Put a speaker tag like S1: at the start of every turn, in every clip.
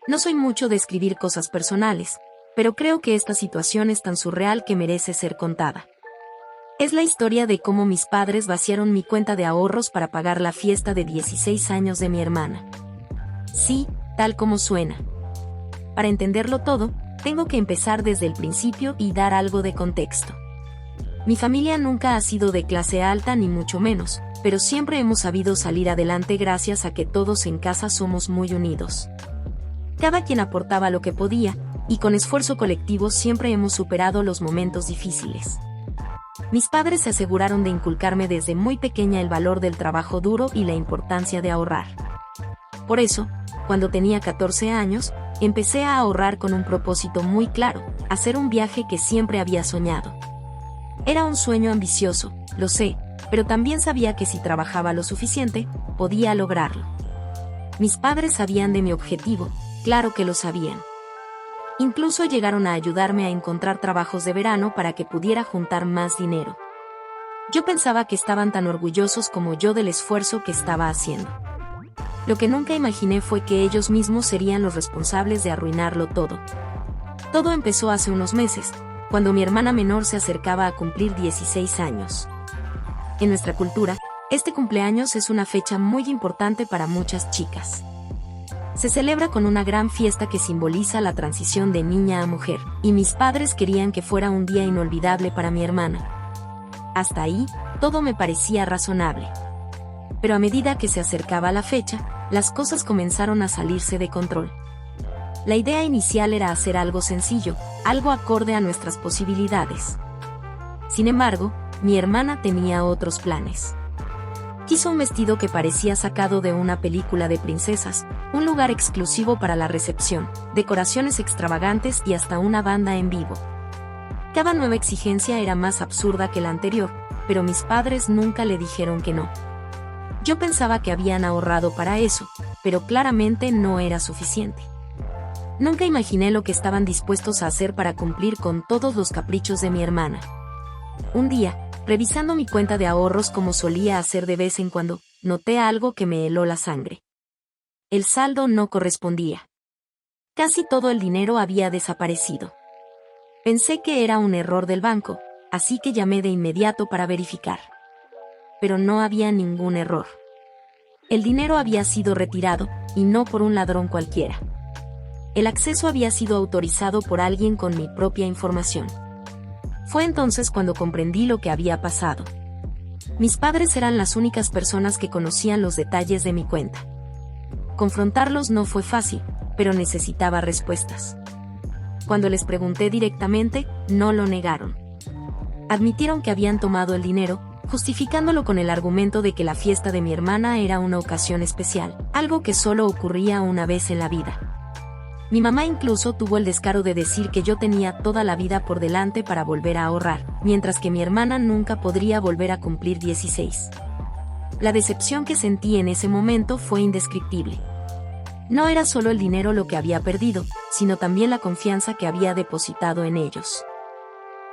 S1: No soy mucho de escribir cosas personales, pero creo que esta situación es tan surreal que merece ser contada. Es la historia de cómo mis padres vaciaron mi cuenta de ahorros para pagar la fiesta de 16 años de mi hermana. Sí, tal como suena. Para entenderlo todo, tengo que empezar desde el principio y dar algo de contexto. Mi familia nunca ha sido de clase alta ni mucho menos, pero siempre hemos sabido salir adelante gracias a que todos en casa somos muy unidos. Cada quien aportaba lo que podía, y con esfuerzo colectivo siempre hemos superado los momentos difíciles. Mis padres se aseguraron de inculcarme desde muy pequeña el valor del trabajo duro y la importancia de ahorrar. Por eso, cuando tenía 14 años, empecé a ahorrar con un propósito muy claro: hacer un viaje que siempre había soñado. Era un sueño ambicioso, lo sé, pero también sabía que si trabajaba lo suficiente, podía lograrlo. Mis padres sabían de mi objetivo, claro que lo sabían. Incluso llegaron a ayudarme a encontrar trabajos de verano para que pudiera juntar más dinero. Yo pensaba que estaban tan orgullosos como yo del esfuerzo que estaba haciendo. Lo que nunca imaginé fue que ellos mismos serían los responsables de arruinarlo todo. Todo empezó hace unos meses, cuando mi hermana menor se acercaba a cumplir 16 años. En nuestra cultura, este cumpleaños es una fecha muy importante para muchas chicas. Se celebra con una gran fiesta que simboliza la transición de niña a mujer, y mis padres querían que fuera un día inolvidable para mi hermana. Hasta ahí, todo me parecía razonable. Pero a medida que se acercaba la fecha, las cosas comenzaron a salirse de control. La idea inicial era hacer algo sencillo, algo acorde a nuestras posibilidades. Sin embargo, mi hermana tenía otros planes. Quiso un vestido que parecía sacado de una película de princesas, un lugar exclusivo para la recepción, decoraciones extravagantes y hasta una banda en vivo. Cada nueva exigencia era más absurda que la anterior, pero mis padres nunca le dijeron que no. Yo pensaba que habían ahorrado para eso, pero claramente no era suficiente. Nunca imaginé lo que estaban dispuestos a hacer para cumplir con todos los caprichos de mi hermana. Un día, revisando mi cuenta de ahorros como solía hacer de vez en cuando, noté algo que me heló la sangre. El saldo no correspondía. Casi todo el dinero había desaparecido. Pensé que era un error del banco, así que llamé de inmediato para verificar. Pero no había ningún error. El dinero había sido retirado, y no por un ladrón cualquiera. El acceso había sido autorizado por alguien con mi propia información. Fue entonces cuando comprendí lo que había pasado. Mis padres eran las únicas personas que conocían los detalles de mi cuenta. Confrontarlos no fue fácil, pero necesitaba respuestas. Cuando les pregunté directamente, no lo negaron. Admitieron que habían tomado el dinero, justificándolo con el argumento de que la fiesta de mi hermana era una ocasión especial, algo que solo ocurría una vez en la vida. Mi mamá incluso tuvo el descaro de decir que yo tenía toda la vida por delante para volver a ahorrar, mientras que mi hermana nunca podría volver a cumplir 16. La decepción que sentí en ese momento fue indescriptible. No era solo el dinero lo que había perdido, sino también la confianza que había depositado en ellos.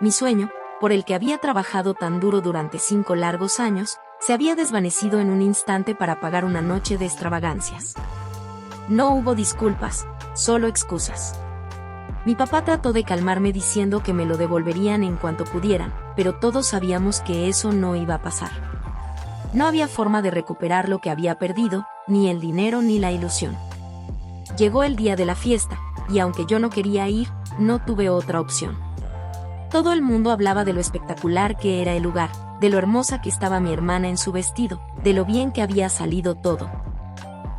S1: Mi sueño, por el que había trabajado tan duro durante 5 largos años, se había desvanecido en un instante para pagar una noche de extravagancias. No hubo disculpas, solo excusas. Mi papá trató de calmarme diciendo que me lo devolverían en cuanto pudieran, pero todos sabíamos que eso no iba a pasar. No había forma de recuperar lo que había perdido, ni el dinero ni la ilusión. Llegó el día de la fiesta, y aunque yo no quería ir, no tuve otra opción. Todo el mundo hablaba de lo espectacular que era el lugar, de lo hermosa que estaba mi hermana en su vestido, de lo bien que había salido todo.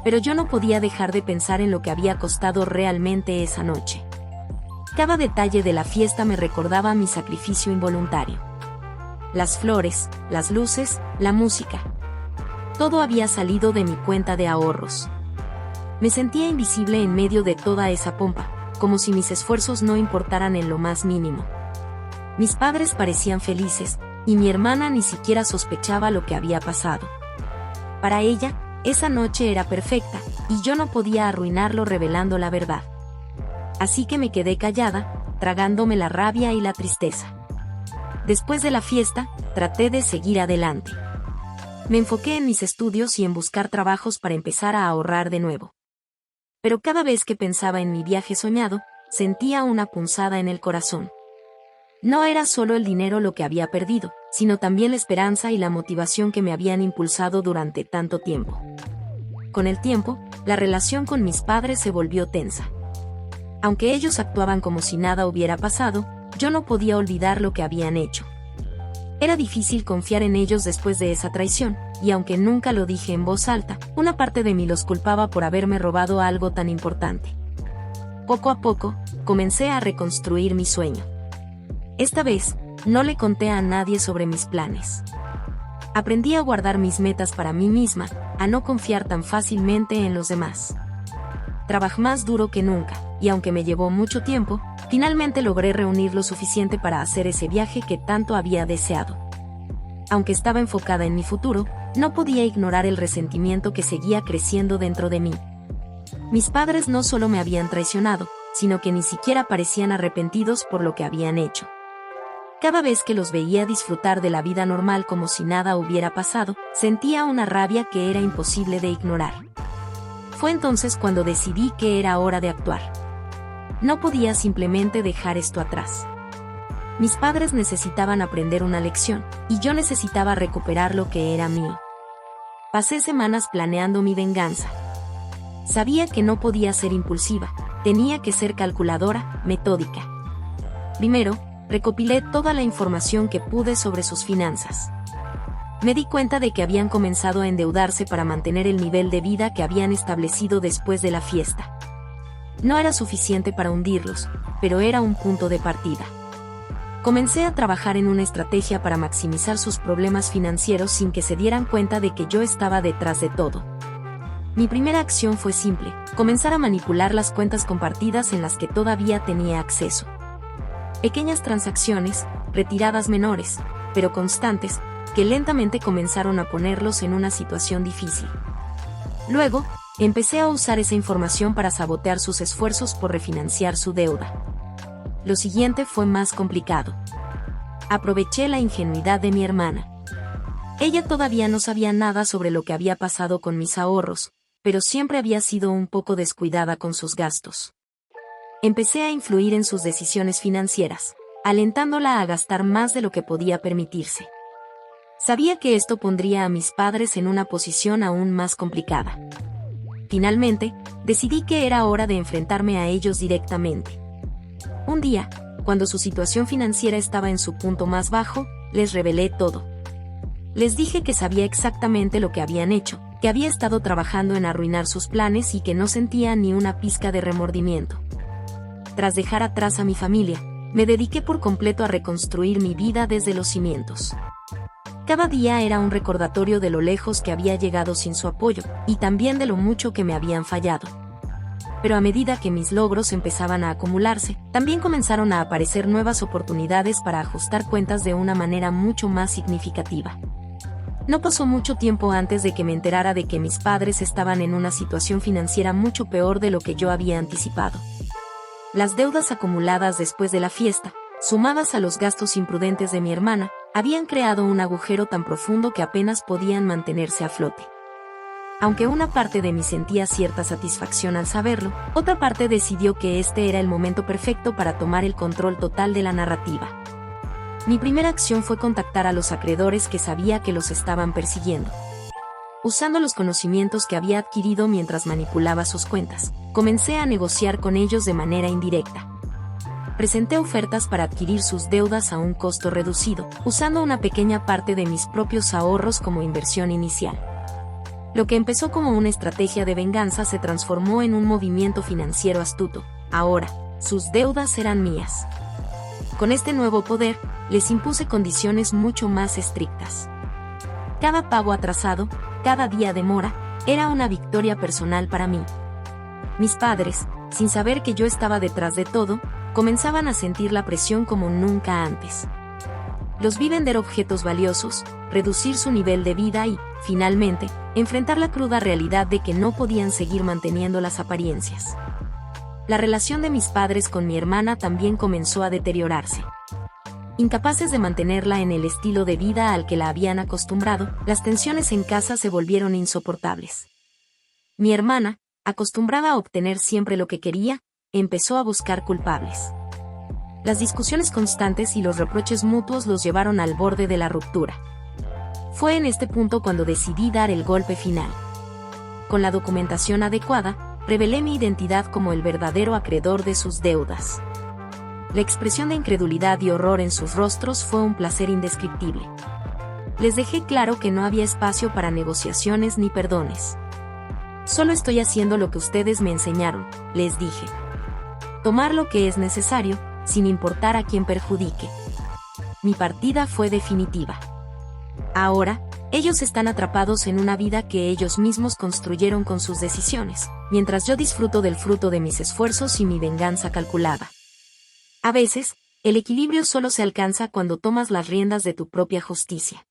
S1: Pero yo no podía dejar de pensar en lo que había costado realmente esa noche. Cada detalle de la fiesta me recordaba mi sacrificio involuntario. Las flores, las luces, la música. Todo había salido de mi cuenta de ahorros. Me sentía invisible en medio de toda esa pompa, como si mis esfuerzos no importaran en lo más mínimo. Mis padres parecían felices, y mi hermana ni siquiera sospechaba lo que había pasado. Para ella, esa noche era perfecta, y yo no podía arruinarlo revelando la verdad. Así que me quedé callada, tragándome la rabia y la tristeza. Después de la fiesta, traté de seguir adelante. Me enfoqué en mis estudios y en buscar trabajos para empezar a ahorrar de nuevo. pero cada vez que pensaba en mi viaje soñado, sentía una punzada en el corazón. No era solo el dinero lo que había perdido, sino también la esperanza y la motivación que me habían impulsado durante tanto tiempo. Con el tiempo, la relación con mis padres se volvió tensa. Aunque ellos actuaban como si nada hubiera pasado, yo no podía olvidar lo que habían hecho. Era difícil confiar en ellos después de esa traición, y aunque nunca lo dije en voz alta, una parte de mí los culpaba por haberme robado algo tan importante. Poco a poco, comencé a reconstruir mi sueño. Esta vez, no le conté a nadie sobre mis planes. Aprendí a guardar mis metas para mí misma, a no confiar tan fácilmente en los demás. Trabajé más duro que nunca, y aunque me llevó mucho tiempo, finalmente logré reunir lo suficiente para hacer ese viaje que tanto había deseado. Aunque estaba enfocada en mi futuro, no podía ignorar el resentimiento que seguía creciendo dentro de mí. Mis padres no solo me habían traicionado, sino que ni siquiera parecían arrepentidos por lo que habían hecho. Cada vez que los veía disfrutar de la vida normal como si nada hubiera pasado, sentía una rabia que era imposible de ignorar. Fue entonces cuando decidí que era hora de actuar. No podía simplemente dejar esto atrás. Mis padres necesitaban aprender una lección, y yo necesitaba recuperar lo que era mío. Pasé semanas planeando mi venganza. Sabía que no podía ser impulsiva, tenía que ser calculadora, metódica. Primero, recopilé toda la información que pude sobre sus finanzas. Me di cuenta de que habían comenzado a endeudarse para mantener el nivel de vida que habían establecido después de la fiesta. No era suficiente para hundirlos, pero era un punto de partida. Comencé a trabajar en una estrategia para maximizar sus problemas financieros sin que se dieran cuenta de que yo estaba detrás de todo. Mi primera acción fue simple: comenzar a manipular las cuentas compartidas en las que todavía tenía acceso. Pequeñas transacciones, retiradas menores, pero constantes, que lentamente comenzaron a ponerlos en una situación difícil. Luego, empecé a usar esa información para sabotear sus esfuerzos por refinanciar su deuda. Lo siguiente fue más complicado. Aproveché la ingenuidad de mi hermana. Ella todavía no sabía nada sobre lo que había pasado con mis ahorros, pero siempre había sido un poco descuidada con sus gastos. Empecé a influir en sus decisiones financieras, alentándola a gastar más de lo que podía permitirse. Sabía que esto pondría a mis padres en una posición aún más complicada. Finalmente, decidí que era hora de enfrentarme a ellos directamente. Un día, cuando su situación financiera estaba en su punto más bajo, les revelé todo. Les dije que sabía exactamente lo que habían hecho, que había estado trabajando en arruinar sus planes y que no sentía ni una pizca de remordimiento. Tras dejar atrás a mi familia, me dediqué por completo a reconstruir mi vida desde los cimientos. Cada día era un recordatorio de lo lejos que había llegado sin su apoyo, y también de lo mucho que me habían fallado. Pero a medida que mis logros empezaban a acumularse, también comenzaron a aparecer nuevas oportunidades para ajustar cuentas de una manera mucho más significativa. No pasó mucho tiempo antes de que me enterara de que mis padres estaban en una situación financiera mucho peor de lo que yo había anticipado. Las deudas acumuladas después de la fiesta, sumadas a los gastos imprudentes de mi hermana, habían creado un agujero tan profundo que apenas podían mantenerse a flote. Aunque una parte de mí sentía cierta satisfacción al saberlo, otra parte decidió que este era el momento perfecto para tomar el control total de la narrativa. Mi primera acción fue contactar a los acreedores que sabía que los estaban persiguiendo. Usando los conocimientos que había adquirido mientras manipulaba sus cuentas, comencé a negociar con ellos de manera indirecta. Presenté ofertas para adquirir sus deudas a un costo reducido, usando una pequeña parte de mis propios ahorros como inversión inicial. Lo que empezó como una estrategia de venganza se transformó en un movimiento financiero astuto. Ahora, sus deudas eran mías. Con este nuevo poder, les impuse condiciones mucho más estrictas. Cada pago atrasado, cada día de mora, era una victoria personal para mí. Mis padres, sin saber que yo estaba detrás de todo, comenzaban a sentir la presión como nunca antes. Los vi vender objetos valiosos, reducir su nivel de vida y, finalmente, enfrentar la cruda realidad de que no podían seguir manteniendo las apariencias. La relación de mis padres con mi hermana también comenzó a deteriorarse. Incapaces de mantenerla en el estilo de vida al que la habían acostumbrado, las tensiones en casa se volvieron insoportables. Mi hermana, acostumbrada a obtener siempre lo que quería, empezó a buscar culpables. Las discusiones constantes y los reproches mutuos los llevaron al borde de la ruptura. Fue en este punto cuando decidí dar el golpe final. Con la documentación adecuada, revelé mi identidad como el verdadero acreedor de sus deudas. La expresión de incredulidad y horror en sus rostros fue un placer indescriptible. Les dejé claro que no había espacio para negociaciones ni perdones. Solo estoy haciendo lo que ustedes me enseñaron, les dije. Tomar lo que es necesario, sin importar a quién perjudique. Mi partida fue definitiva. Ahora, ellos están atrapados en una vida que ellos mismos construyeron con sus decisiones, mientras yo disfruto del fruto de mis esfuerzos y mi venganza calculada. A veces, el equilibrio solo se alcanza cuando tomas las riendas de tu propia justicia.